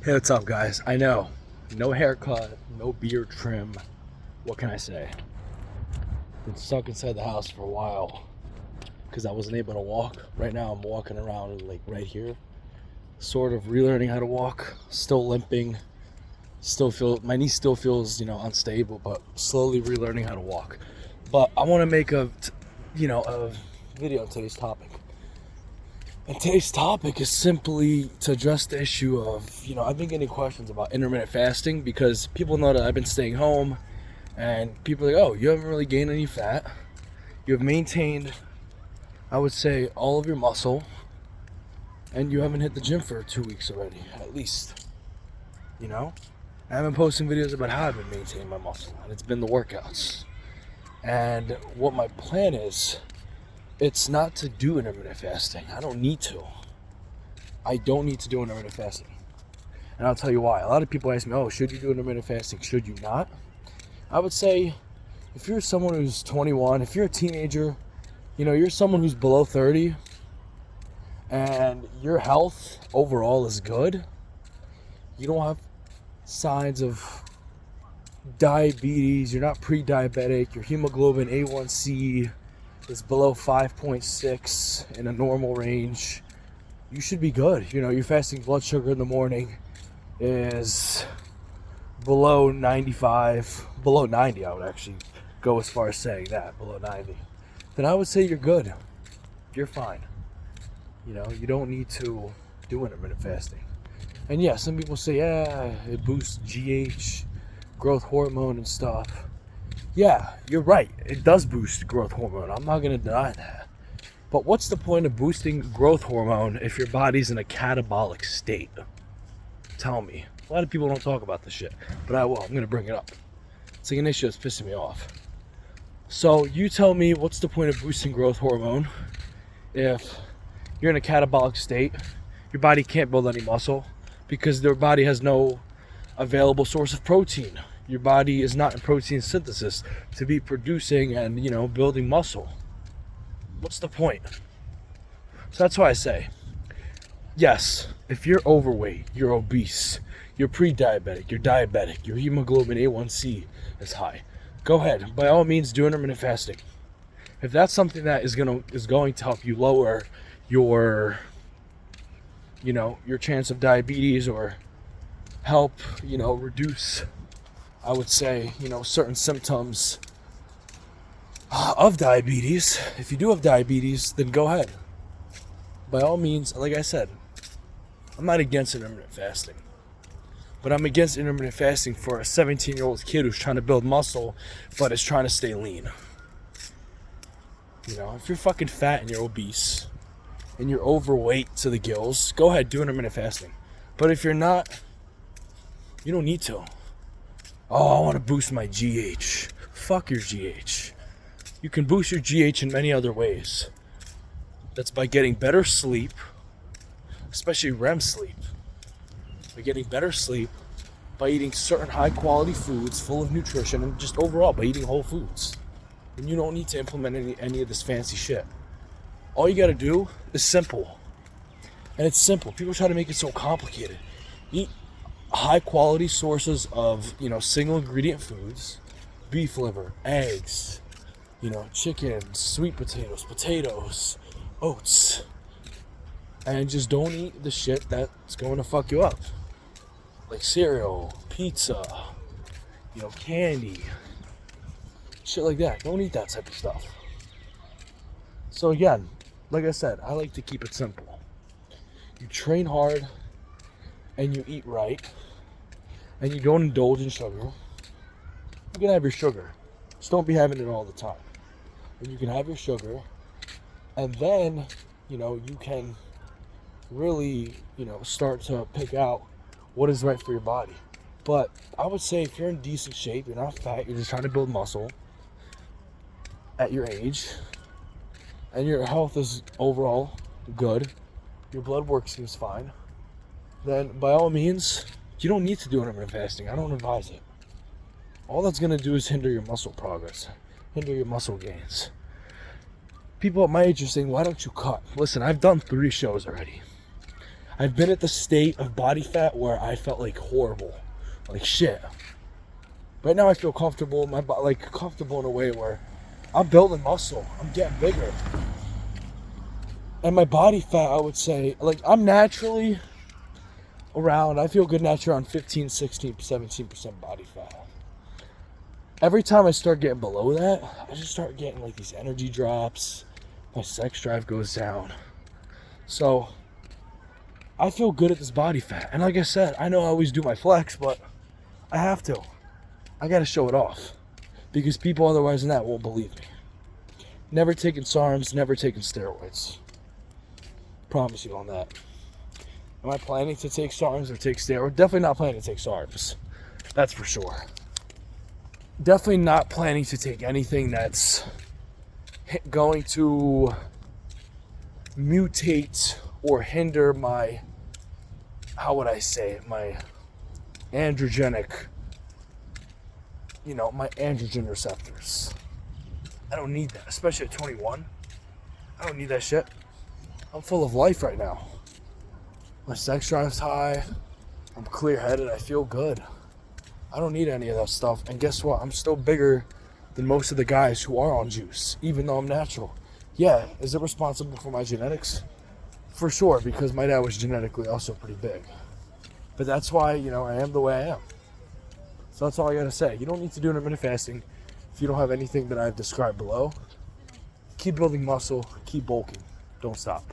Hey, what's up, guys? I know, no haircut, no beard trim. What can I say? Been stuck inside the house for a while because I wasn't able to walk. Right now, I'm walking around like right here, sort of relearning how to walk. Still limping. My knee still feels unstable, but slowly relearning how to walk. But I want to make a video on today's topic. And today's topic is simply to address the issue of, I've been getting questions about intermittent fasting because people know that I've been staying home and people are like, oh, you haven't really gained any fat. You have maintained, I would say, all of your muscle and you haven't hit the gym for 2 weeks already, at least. I've been posting videos about how I've been maintaining my muscle and it's been the workouts. And what my plan is, it's not to do intermittent fasting. I don't need to. I don't need to do intermittent fasting. And I'll tell you why. A lot of people ask me, oh, should you do intermittent fasting? Should you not? I would say, if you're someone who's 21, if you're a teenager, you're someone who's below 30, and your health overall is good, you don't have signs of diabetes, you're not pre-diabetic, your hemoglobin A1C is below 5.6 in a normal range, you should be good. Your fasting blood sugar in the morning is below 95, below 90. I would actually go as far as saying that, below 90. Then I would say you're good. You're fine. You don't need to do intermittent fasting. And yeah, some people say, yeah, it boosts GH, growth hormone and stuff. Yeah, you're right. It does boost growth hormone. I'm not going to deny that. But what's the point of boosting growth hormone if your body's in a catabolic state? Tell me. A lot of people don't talk about this shit, but I will. I'm going to bring it up. It's like an issue that's pissing me off. So you tell me, what's the point of boosting growth hormone if you're in a catabolic state, your body can't build any muscle because your body has no available source of protein. Your body is not in protein synthesis to be producing and, building muscle. What's the point? So that's why I say, yes, if you're overweight, you're obese, you're pre-diabetic, you're diabetic, your hemoglobin A1C is high, go ahead. By all means, do intermittent fasting. If that's something that is going to help you lower your chance of diabetes or help, reduce, I would say, certain symptoms of diabetes. If you do have diabetes, then go ahead. By all means, like I said, I'm not against intermittent fasting. But I'm against intermittent fasting for a 17-year-old kid who's trying to build muscle, but is trying to stay lean. If you're fucking fat and you're obese, and you're overweight to the gills, go ahead, do intermittent fasting. But if you're not, you don't need to. Oh, I want to boost my GH. Fuck your GH. You can boost your GH in many other ways. That's by getting better sleep, especially REM sleep. By getting better sleep, by eating certain high quality foods full of nutrition, and just overall by eating whole foods. And you don't need to implement any of this fancy shit. All you gotta do is simple. And it's simple. People try to make it so complicated. Eat high quality sources of, single ingredient foods, beef liver, eggs, chicken, sweet potatoes, oats. And just don't eat the shit that's going to fuck you up. Like cereal, pizza, candy, shit like that. Don't eat that type of stuff. So again, like I said, I like to keep it simple. You train hard and you eat right and you don't indulge in sugar. You can have your sugar. Just don't be having it all the time. And you can have your sugar and then, you can really, start to pick out what is right for your body. But I would say if you're in decent shape, you're not fat, you're just trying to build muscle at your age, and your health is overall good, your blood work seems fine, then by all means, you don't need to do intermittent fasting. I don't advise it. All that's going to do is hinder your muscle progress, hinder your muscle gains. People at my age are saying, why don't you cut? Listen, I've done 3 shows already. I've been at the state of body fat where I felt like horrible, like shit. Right now I feel comfortable in my body, like comfortable in a way where I'm building muscle. I'm getting bigger. And my body fat, I would say, like I'm naturally around, I feel good naturally around 15, 16, 17% body fat. Every time I start getting below that, I just start getting like these energy drops. My sex drive goes down. So I feel good at this body fat. And like I said, I know I always do my flex, but I have to. I got to show it off. Because people otherwise than that won't believe me. Never taking SARMs, never taking steroids. Promise you on that. Am I planning to take SARMs or take steroids? Definitely not planning to take SARMs. That's for sure. Definitely not planning to take anything that's going to mutate or hinder my, how would I say it, my androgenic, my androgen receptors. I don't need that, especially at 21. I don't need that shit. I'm full of life right now. My sex drive's high. I'm clear-headed. I feel good. I don't need any of that stuff. And guess what? I'm still bigger than most of the guys who are on juice, even though I'm natural. Yeah, is it responsible for my genetics? For sure, because my dad was genetically also pretty big. But that's why, I am the way I am. So that's all I gotta say. You don't need to do intermittent fasting if you don't have anything that I've described below. Keep building muscle, keep bulking. Don't stop.